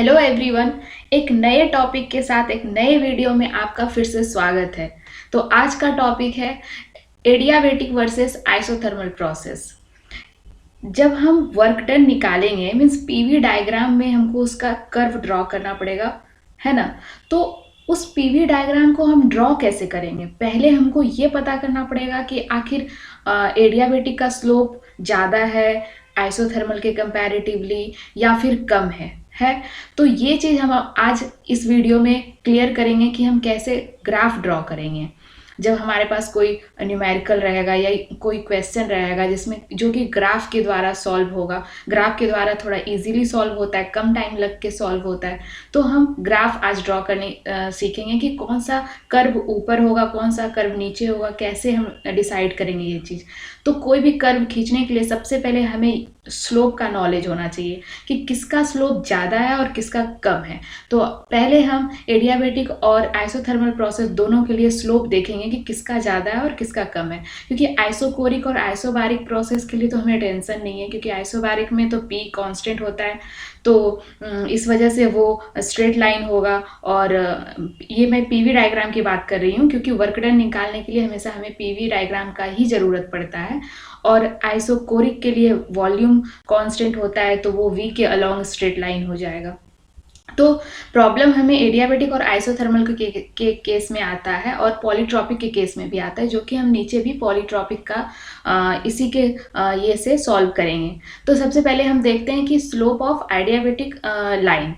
Hello everyone. एक नए topic के साथ एक नए वीडियो में आपका फिर से स्वागत है। तो आज का टॉपिक है एडियाबेटिक वर्सेस आइसोथर्मल प्रोसेस। जब हम वर्क डन निकालेंगे मीन्स पीवी डायग्राम में हमको उसका कर्व ड्रॉ करना पड़ेगा, है ना। तो उस पीवी डायग्राम को हम ड्रॉ कैसे करेंगे, पहले हमको ये पता करना पड़ेगा कि आखिर एडियाबेटिक का स्लोप ज़्यादा है आइसोथर्मल के कंपैरेटिवली या फिर कम है। तो ये चीज़ हम आज इस वीडियो में क्लियर करेंगे कि हम कैसे ग्राफ ड्रॉ करेंगे जब हमारे पास कोई न्यूमेरिकल रहेगा या कोई क्वेश्चन रहेगा जिसमें जो कि ग्राफ के द्वारा सॉल्व होगा। ग्राफ के द्वारा थोड़ा इजीली सॉल्व होता है, कम टाइम लग के सॉल्व होता है। तो हम ग्राफ आज ड्रॉ करने सीखेंगे कि कौन सा कर्व ऊपर होगा, कौन सा कर्व नीचे होगा, कैसे हम डिसाइड करेंगे ये चीज़। तो कोई भी कर्व खींचने के लिए सबसे पहले हमें स्लोप का नॉलेज होना चाहिए कि किसका स्लोप ज़्यादा है और किसका कम है। तो पहले हम एडियाबेटिक और आइसोथर्मल प्रोसेस दोनों के लिए स्लोप देखेंगे कि किसका ज़्यादा है और किसका कम है। क्योंकि आइसोकोरिक और आइसोबारिक प्रोसेस के लिए तो हमें टेंशन नहीं है, क्योंकि आइसोबारिक में तो पी कांस्टेंट होता है, तो इस वजह से वो स्ट्रेट लाइन होगा। और ये मैं पीवी डायग्राम की बात कर रही हूँ क्योंकि वर्क डन निकालने के लिए हमेशा हमें पीवी डायग्राम का ही ज़रूरत पड़ता है। और आइसोकोरिक के लिए वॉल्यूम कांस्टेंट होता है, तो वो वी के अलोंग स्ट्रेट लाइन हो जाएगा। तो प्रॉब्लम हमें एडियाबेटिक और आइसोथर्मल के केस में आता है और पॉलीट्रॉपिक के केस में भी आता है, जो कि हम नीचे भी पॉलीट्रॉपिक का इसी के ये से सॉल्व करेंगे। तो सबसे पहले हम देखते हैं कि स्लोप ऑफ एडियाबेटिक लाइन,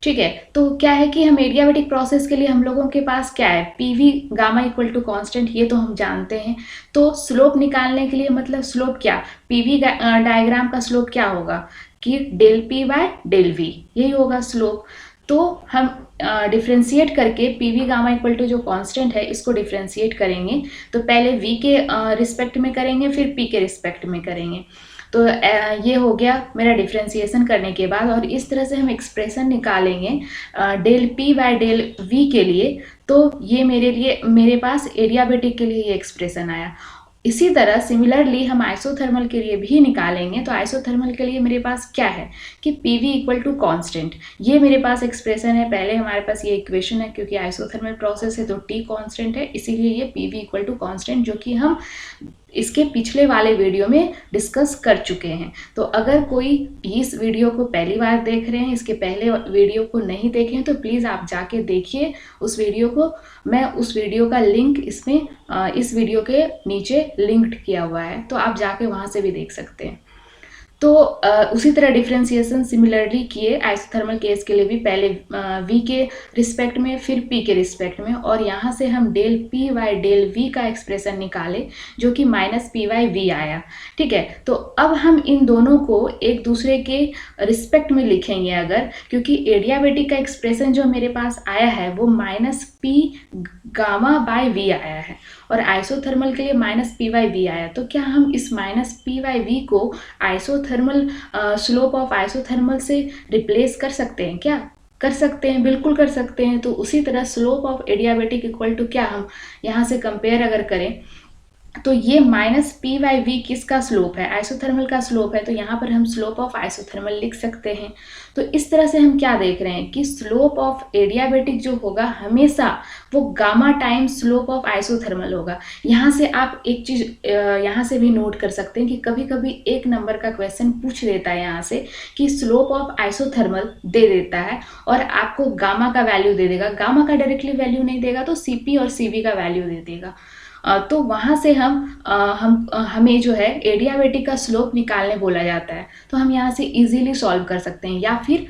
ठीक है। तो क्या है कि हम एडियाबेटिक प्रोसेस के लिए हम लोगों के पास क्या है, PV gamma equal to constant, ये तो हम जानते हैं। तो स्लोप निकालने के लिए मतलब स्लोप क्या, पीवी डायग्राम का स्लोप क्या होगा कि del P by del V, यही होगा स्लोप। तो हम डिफ्रेंशिएट करके पीवी गामा इक्वल टू जो कांस्टेंट है इसको डिफ्रेंशिएट करेंगे। तो पहले वी के रिस्पेक्ट में करेंगे, फिर पी के रिस्पेक्ट में करेंगे। तो ये हो गया मेरा डिफ्रेंशिएशन करने के बाद। और इस तरह से हम एक्सप्रेशन निकालेंगे del P by del V के लिए। तो ये मेरे पास एडियाबेटिक के लिए ये एक्सप्रेशन आया। इसी तरह सिमिलरली हम आइसोथर्मल के लिए भी निकालेंगे। तो आइसोथर्मल के लिए मेरे पास क्या है कि पीवी इक्वल टू कांस्टेंट, ये मेरे पास एक्सप्रेशन है। पहले हमारे पास ये इक्वेशन है, क्योंकि आइसोथर्मल प्रोसेस है तो टी कांस्टेंट है, इसीलिए ये पीवी इक्वल टू कांस्टेंट, जो कि हम इसके पिछले वाले वीडियो में डिस्कस कर चुके हैं। तो अगर कोई इस वीडियो को पहली बार देख रहे हैं, इसके पहले वीडियो को नहीं देखे हैं, तो प्लीज़ आप जाके देखिए उस वीडियो को। मैं उस वीडियो का लिंक इसमें इस वीडियो के नीचे लिंक्ड किया हुआ है, तो आप जाके वहाँ से भी देख सकते हैं। तो उसी तरह डिफ्रेंशिएशन सिमिलरली किए आइसोथर्मल केस के लिए भी, पहले वी के रिस्पेक्ट में फिर पी के रिस्पेक्ट में, और यहाँ से हम del P by del V का एक्सप्रेशन निकाले जो कि माइनस पी बाई वी आया, ठीक है। तो अब हम इन दोनों को एक दूसरे के रिस्पेक्ट में लिखेंगे अगर, क्योंकि एडियाबेटिक का एक्सप्रेशन जो मेरे पास आया है वो minus P gamma by V आया है और आइसोथर्मल के लिए माइनस पी बाई वी आया। तो क्या हम इस माइनस पी बाई वी को आइसोथर्मल स्लोप ऑफ आइसोथर्मल से रिप्लेस कर सकते हैं क्या? कर सकते हैं, बिल्कुल कर सकते हैं। तो उसी तरह slope of adiabatic equal to क्या, हम यहाँ से कंपेयर अगर करें तो ये माइनस पी बाई वी किसका स्लोप है, आइसोथर्मल का स्लोप है। तो यहाँ पर हम स्लोप ऑफ आइसोथर्मल लिख सकते हैं। तो इस तरह से हम क्या देख रहे हैं कि स्लोप ऑफ एडियाबेटिक जो होगा हमेशा वो gamma time slope of isothermal होगा। यहाँ से आप एक चीज़ यहाँ से भी नोट कर सकते हैं कि कभी कभी एक नंबर का क्वेश्चन पूछ देता है यहाँ से कि स्लोप ऑफ आइसोथर्मल दे देता है और आपको गामा का वैल्यू दे देगा। गामा का डायरेक्टली वैल्यू नहीं देगा तो सीपी और सीवी का वैल्यू दे देगा। तो वहाँ से हमें जो है एडियाबेटिक का स्लोप निकालने बोला जाता है। तो हम यहाँ से इजीली सॉल्व कर सकते हैं। या फिर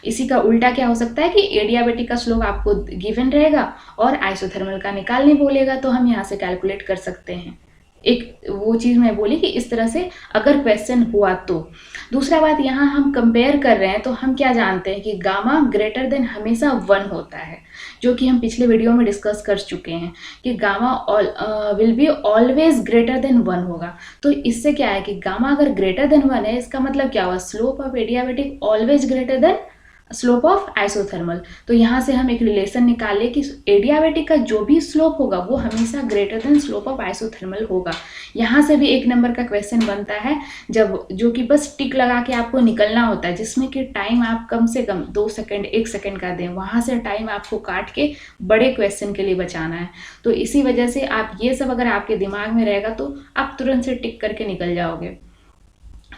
इसी का उल्टा क्या हो सकता है कि एडियाबेटिक का स्लोप आपको गिवन रहेगा और आइसोथर्मल का निकालने बोलेगा, तो हम यहाँ से कैलकुलेट कर सकते हैं। एक वो चीज़ मैं बोली कि इस तरह से अगर क्वेश्चन हुआ तो। दूसरा बात, यहाँ हम कंपेयर कर रहे हैं तो हम क्या जानते हैं कि गामा ग्रेटर देन हमेशा 1 होता है, जो कि हम पिछले वीडियो में डिस्कस कर चुके हैं कि gamma will be always greater than 1 होगा। तो इससे क्या है कि गामा अगर ग्रेटर देन 1 है, इसका मतलब क्या हुआ, slope of adiabatic always greater than slope of isothermal. तो यहाँ से हम एक रिलेशन निकाले कि एडियाबेटिक का जो भी स्लोप होगा वो हमेशा greater than slope of isothermal होगा। यहाँ से भी 1 नंबर का क्वेश्चन बनता है, जब जो कि बस टिक लगा के आपको निकलना होता है, जिसमें कि टाइम आप कम से कम 2 सेकंड 1 सेकंड का दें, वहाँ से टाइम आपको काट के बड़े क्वेश्चन के लिए बचाना है। तो इसी वजह से आप ये सब अगर आपके दिमाग में रहेगा तो आप तुरंत से टिक करके निकल जाओगे।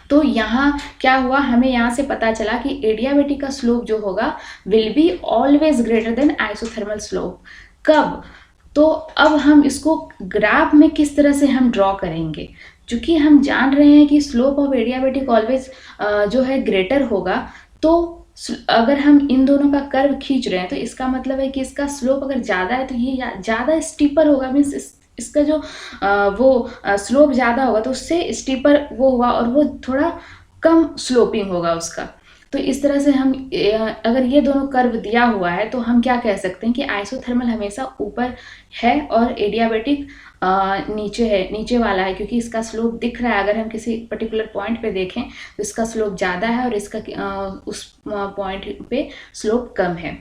तो यहाँ क्या हुआ, हमें यहाँ से पता चला कि एडियाबेटिक का स्लोप जो होगा will be always greater than isothermal slope. कब? तो अब हम इसको ग्राफ में किस तरह से हम ड्रॉ करेंगे, क्योंकि हम जान रहे हैं कि स्लोप ऑफ एडियाबेटिक ऑलवेज जो है ग्रेटर होगा। तो अगर हम इन दोनों का कर्व खींच रहे हैं तो इसका मतलब है कि इसका स्लोप अगर ज़्यादा है तो ये ज़्यादा स्टीपर होगा, मीन्स इसका जो वो स्लोप ज़्यादा होगा तो उससे स्टीपर वो हुआ और वो थोड़ा कम स्लोपिंग होगा उसका। तो इस तरह से हम अगर ये दोनों कर्व दिया हुआ है तो हम क्या कह सकते हैं कि आइसोथर्मल हमेशा ऊपर है और एडियाबेटिक नीचे है, नीचे वाला है, क्योंकि इसका स्लोप दिख रहा है। अगर हम किसी पर्टिकुलर पॉइंट पे देखें तो इसका स्लोप ज़्यादा है और इसका उस पॉइंट पे स्लोप कम है।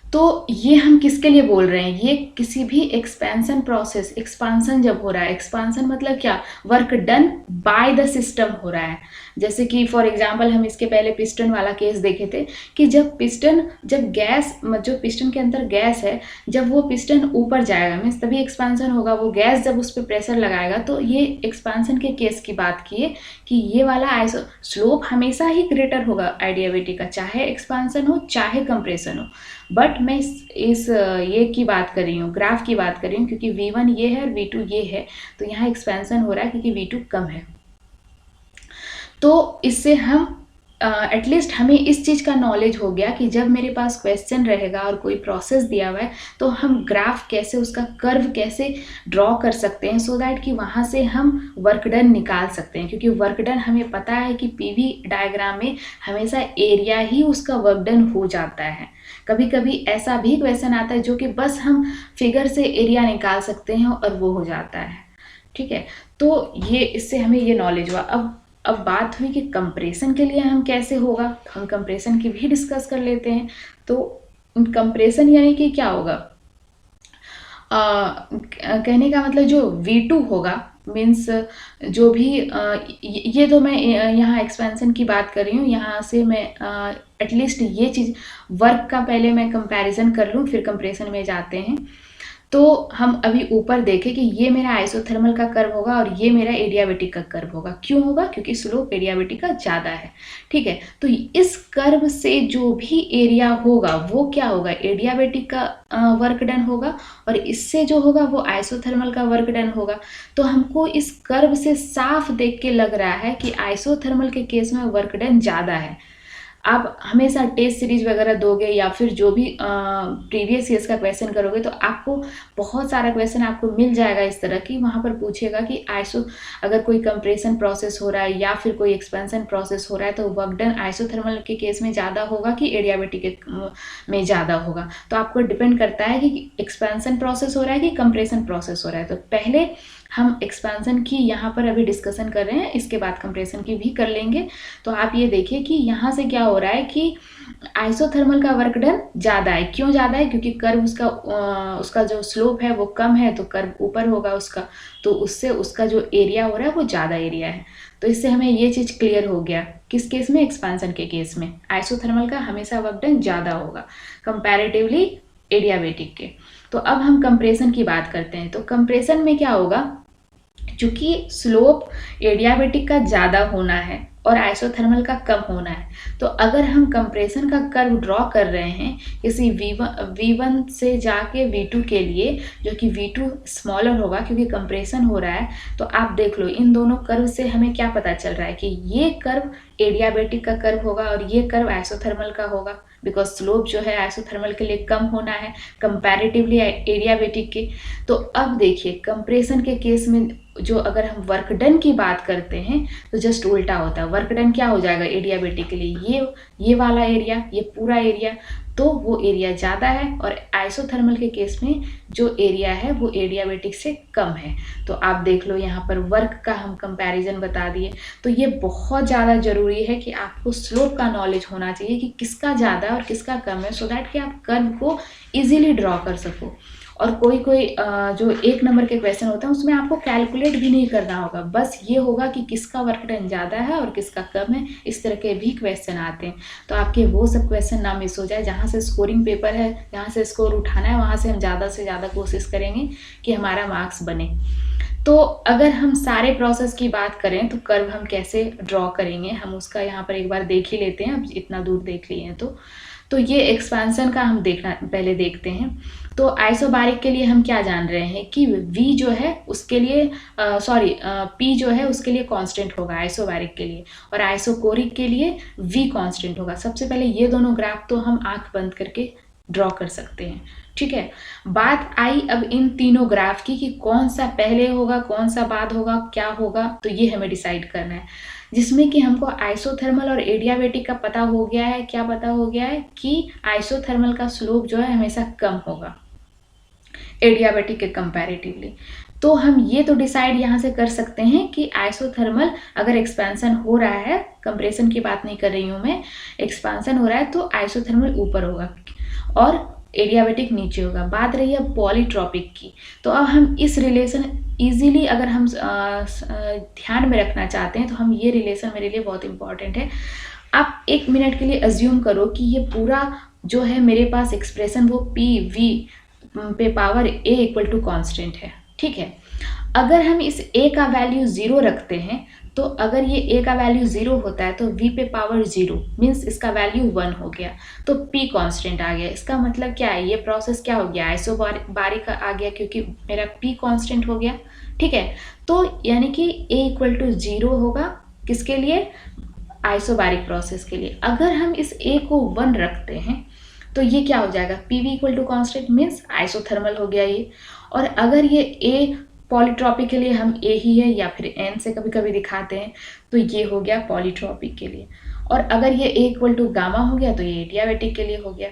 तो ये हम किसके लिए बोल रहे हैं, ये किसी भी एक्सपेंशन प्रोसेस, एक्सपांसन जब हो रहा है, एक्सपांसन मतलब क्या, work done by the system हो रहा है। जैसे कि फॉर एग्जांपल हम इसके पहले पिस्टन वाला केस देखे थे कि जब गैस, जो पिस्टन के अंदर गैस है, जब वो पिस्टन ऊपर जाएगा मीन्स तभी एक्सपांसन होगा। वो गैस जब उस पर प्रेशर लगाएगा, तो ये एक्सपांसन के केस की बात किए कि ये वाला स्लोप हमेशा ही ग्रेटर होगा एडियाबेटिक का, चाहे एक्सपांसन हो चाहे कंप्रेशन हो। बट मैं इस ये की बात कर रही हूँ, ग्राफ की बात कर रही हूँ, क्योंकि V1 ये है और V2 ये है, तो यहाँ एक्सपेंशन हो रहा है क्योंकि V2 कम है। तो इससे हम एटलीस्ट हमें इस चीज़ का नॉलेज हो गया कि जब मेरे पास क्वेश्चन रहेगा और कोई प्रोसेस दिया हुआ है तो हम ग्राफ कैसे, उसका कर्व कैसे ड्रॉ कर सकते हैं, सो दैट कि वहाँ से हम वर्क डन निकाल सकते हैं। क्योंकि वर्क डन हमें पता है कि पीवी डायग्राम में हमेशा एरिया ही उसका वर्क डन हो जाता है। कभी कभी ऐसा भी क्वेश्चन आता है जो कि बस हम फिगर से एरिया निकाल सकते हैं और वो हो जाता है। ठीक है, तो ये इससे हमें ये नॉलेज हुआ। अब बात हुई कि कंप्रेशन के लिए हम कैसे होगा, हम कंप्रेशन की भी डिस्कस कर लेते हैं। तो कंप्रेशन यानी कि क्या होगा, कहने का मतलब जो V2 होगा मीन्स जो भी ये तो मैं यहाँ एक्सपेंशन की बात कर रही हूँ। यहाँ से मैं एटलीस्ट ये चीज़ वर्क का पहले मैं कंपैरिजन कर लूँ, फिर कंप्रेशन में जाते हैं। तो हम अभी ऊपर देखें कि ये मेरा आइसोथर्मल का कर्व होगा और ये मेरा एडियाबेटिक का कर्व होगा। क्यों होगा? क्योंकि स्लोप एडियाबेटिक का ज़्यादा है। ठीक है, तो इस कर्व से जो भी एरिया होगा वो क्या होगा, एडियाबेटिक का वर्क डन होगा, और इससे जो होगा वो आइसोथर्मल का वर्क डन होगा। तो हमको इस कर्व से साफ देख के लग रहा है कि आइसोथर्मल के केस में वर्क डन ज़्यादा है। आप हमेशा टेस्ट सीरीज वगैरह दोगे या फिर जो भी प्रीवियस ईयर्स का क्वेश्चन करोगे तो आपको बहुत सारा क्वेश्चन आपको मिल जाएगा इस तरह की। वहाँ पर पूछेगा कि अगर कोई कंप्रेशन प्रोसेस हो रहा है या फिर कोई एक्सपेंशन प्रोसेस हो रहा है तो वर्क डन आइसोथर्मल के केस में ज़्यादा होगा कि एडियाबेटिक में ज़्यादा होगा। तो आपको डिपेंड करता है कि एक्सपेंशन प्रोसेस हो रहा है कि कंप्रेशन प्रोसेस हो रहा है। तो पहले हम एक्सपेंशन की यहाँ पर अभी डिस्कशन कर रहे हैं, इसके बाद कंप्रेशन की भी कर लेंगे। तो आप ये देखिए कि यहाँ से क्या हो रहा है कि आइसोथर्मल का वर्क डन ज़्यादा है। क्यों ज़्यादा है? क्योंकि कर्व उसका जो स्लोप है वो कम है, तो कर्व ऊपर होगा उसका, तो उससे उसका जो एरिया हो रहा है वो ज़्यादा एरिया है। तो इससे हमें ये चीज़ क्लियर हो गया। किस केस में? एक्सपेंशन के केस में आइसोथर्मल का हमेशा वर्क डन ज़्यादा होगा कंपैरेटिवली एडियाबेटिक के। तो अब हम कंप्रेशन की बात करते हैं। तो कंप्रेशन में क्या होगा, चूंकि स्लोप एडियाबेटिक का ज़्यादा होना है और आइसोथर्मल का कम होना है, तो अगर हम कंप्रेशन का कर्व ड्रॉ कर रहे हैं किसी V1 से जाके V2 के लिए, जो कि V2 स्मॉलर होगा क्योंकि कंप्रेशन हो रहा है, तो आप देख लो इन दोनों कर्व से हमें क्या पता चल रहा है कि ये कर्व एडियाबेटिक का कर्व होगा और ये कर्व आइसोथर्मल का होगा, बिकॉज स्लोप जो है आइसोथर्मल के लिए कम होना है कंपैरेटिवली एडियाबेटिक के। तो अब देखिए कंप्रेशन के केस में जो अगर हम वर्क डन की बात करते हैं तो जस्ट उल्टा होता है। वर्क डन क्या हो जाएगा एडियाबेटिक के लिए, ये वाला एरिया, ये पूरा एरिया, तो वो एरिया ज़्यादा है, और आइसोथर्मल के केस में जो एरिया है वो एडियाबेटिक से कम है। तो आप देख लो यहाँ पर वर्क का हम कंपैरिजन बता दिए। तो ये बहुत ज़्यादा ज़रूरी है कि आपको स्लोप का नॉलेज होना चाहिए कि किसका ज़्यादा और किसका कम है, सो दैट कि आप कर्व को ईजिली ड्रॉ कर सको। और कोई जो 1 नंबर के क्वेश्चन होते हैं उसमें आपको कैलकुलेट भी नहीं करना होगा, बस ये होगा कि किसका वर्क डन ज़्यादा है और किसका कम है। इस तरह के भी क्वेश्चन आते हैं, तो आपके वो सब क्वेश्चन ना मिस हो जाए। जहाँ से स्कोरिंग पेपर है, जहाँ से स्कोर उठाना है, वहाँ से हम ज़्यादा से ज़्यादा कोशिश करेंगे कि हमारा मार्क्स बने। तो अगर हम सारे प्रोसेस की बात करें तो कर्व हम कैसे ड्रॉ करेंगे, हम उसका यहाँ पर एक बार देख ही लेते हैं। अब इतना दूर देख लिए हैं तो ये एक्सपेंशन का हम पहले देखते हैं। तो आइसोबारिक के लिए हम क्या जान रहे हैं कि V जो है उसके लिए P जो है उसके लिए कांस्टेंट होगा आइसोबारिक के लिए, और आइसोकोरिक के लिए V कांस्टेंट होगा। सबसे पहले ये दोनों ग्राफ तो हम आंख बंद करके ड्रॉ कर सकते हैं, ठीक है। बात आई अब इन तीनों ग्राफ की कि कौन सा पहले होगा, कौन सा बाद होगा, क्या होगा, तो ये हमें डिसाइड करना है। जिसमें कि हमको आइसोथर्मल और एडियाबेटिक का पता हो गया है। क्या पता हो गया है कि आइसोथर्मल का स्लोप जो है हमेशा कम होगा एडियाबेटिक के कंपैरेटिवली। तो हम ये तो डिसाइड यहाँ से कर सकते हैं कि आइसोथर्मल अगर एक्सपेंशन हो रहा है, कंप्रेशन की बात नहीं कर रही हूँ मैं, एक्सपेंशन हो रहा है तो आइसोथर्मल ऊपर होगा और एडियाबेटिक नीचे होगा। बात रही है पॉलीट्रॉपिक की, तो अब हम इस रिलेशन इजीली अगर हम ध्यान में रखना चाहते हैं तो हम ये रिलेशन मेरे लिए बहुत इंपॉर्टेंट है। आप 1 मिनट के लिए अज्यूम करो कि ये पूरा जो है मेरे पास एक्सप्रेशन वो PV पे power A equal to constant है, ठीक है। अगर हम इस A का वैल्यू 0 रखते हैं, तो अगर ये A का वैल्यू 0 होता है तो V पे पावर 0 मीन्स इसका वैल्यू 1 हो गया, तो P कांस्टेंट आ गया। इसका मतलब क्या है, ये प्रोसेस क्या हो गया, आइसोबारिक आ गया क्योंकि मेरा P कांस्टेंट हो गया, ठीक है। तो यानी कि A इक्वल टू 0 होगा किसके लिए, आइसोबारिक प्रोसेस के लिए। अगर हम इस A को 1 रखते हैं तो ये क्या हो जाएगा, PV equal to constant means isothermal हो गया ये। और अगर ये A पॉलीट्रॉपिक के लिए हम A ही है या फिर N से कभी कभी दिखाते हैं, तो ये हो गया पॉलीट्रॉपिक के लिए। और अगर ये A इक्वल टू गामा हो गया तो ये एडियाबेटिक के लिए हो गया।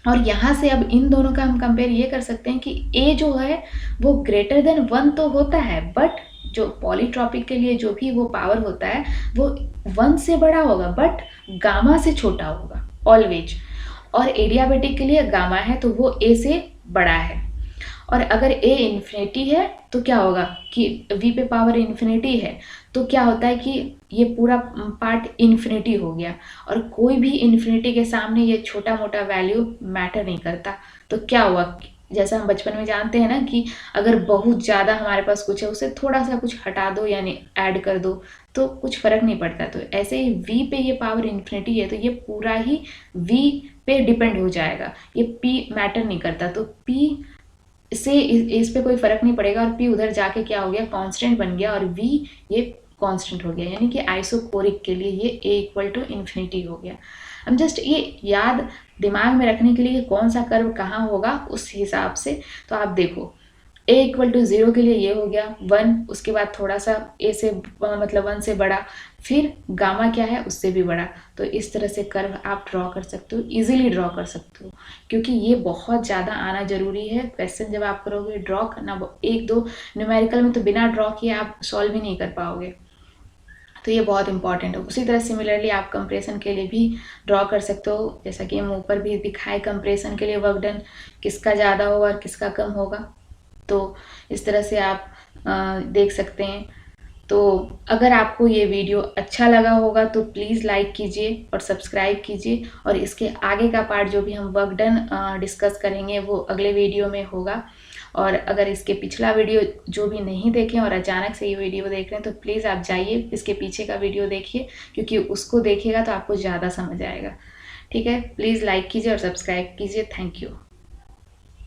और यहाँ से अब इन दोनों का हम कंपेयर ये कर सकते हैं कि A जो है वो ग्रेटर देन 1 तो होता है, बट जो पॉलीट्रॉपिक के लिए जो भी वो पावर होता है वो 1 से बड़ा होगा, बट गामा से छोटा होगा ऑलवेज। और एडियाबेटिक के लिए गामा है तो वो A से बड़ा है। और अगर A इन्फिनिटी है तो क्या होगा कि V पे पावर इन्फिनिटी है, तो क्या होता है कि ये पूरा पार्ट इन्फिनिटी हो गया। और कोई भी इन्फिनिटी के सामने ये छोटा मोटा वैल्यू मैटर नहीं करता। तो क्या हुआ, जैसा हम बचपन में जानते हैं ना कि अगर बहुत ज़्यादा हमारे पास कुछ है उसे थोड़ा सा कुछ हटा दो यानी ऐड कर दो तो कुछ फ़र्क नहीं पड़ता। तो ऐसे ही V पे ये पावर इन्फिनिटी है तो ये पूरा ही V पे डिपेंड हो जाएगा, ये P मैटर नहीं करता। तो P से इस पे कोई फ़र्क नहीं पड़ेगा और P उधर जाके क्या हो गया, कांस्टेंट बन गया, और V ये कांस्टेंट हो गया, यानी कि आइसोकोरिक के लिए ये A इक्वल टू इन्फिनिटी हो गया। हम जस्ट ये याद दिमाग में रखने के लिए कौन सा कर्व कहाँ होगा उस हिसाब से। तो आप देखो A इक्वल टू 0 के लिए ये हो गया 1, उसके बाद थोड़ा सा A से मतलब 1 से बड़ा, फिर गामा क्या है उससे भी बड़ा। तो इस तरह से कर्व आप ड्रॉ कर सकते हो, इजीली ड्रॉ कर सकते हो, क्योंकि ये बहुत ज़्यादा आना जरूरी है। क्वेश्चन जब आप करोगे ड्रॉ करना 1-2 न्यूमेरिकल में तो बिना ड्रॉ किए आप सॉल्व ही नहीं कर पाओगे, तो ये बहुत इंपॉर्टेंट है। उसी तरह सिमिलरली आप कंप्रेशन के लिए भी ड्रॉ कर सकते हो, जैसा कि हम ऊपर भी दिखाए कंप्रेशन के लिए वर्क डन किसका ज़्यादा होगा और किसका कम होगा। तो इस तरह से आप देख सकते हैं। तो अगर आपको ये वीडियो अच्छा लगा होगा तो प्लीज़ लाइक कीजिए और सब्सक्राइब कीजिए, और इसके आगे का पार्ट जो भी हम वर्क डन डिस्कस करेंगे वो अगले वीडियो में होगा। और अगर इसके पिछला वीडियो जो भी नहीं देखें और अचानक से ये वीडियो देख रहे हैं तो प्लीज़ आप जाइए इसके पीछे का वीडियो देखिए, क्योंकि उसको देखिएगा तो आपको ज़्यादा समझ आएगा। ठीक है, प्लीज़ लाइक कीजिए और सब्सक्राइब कीजिए। Thank you.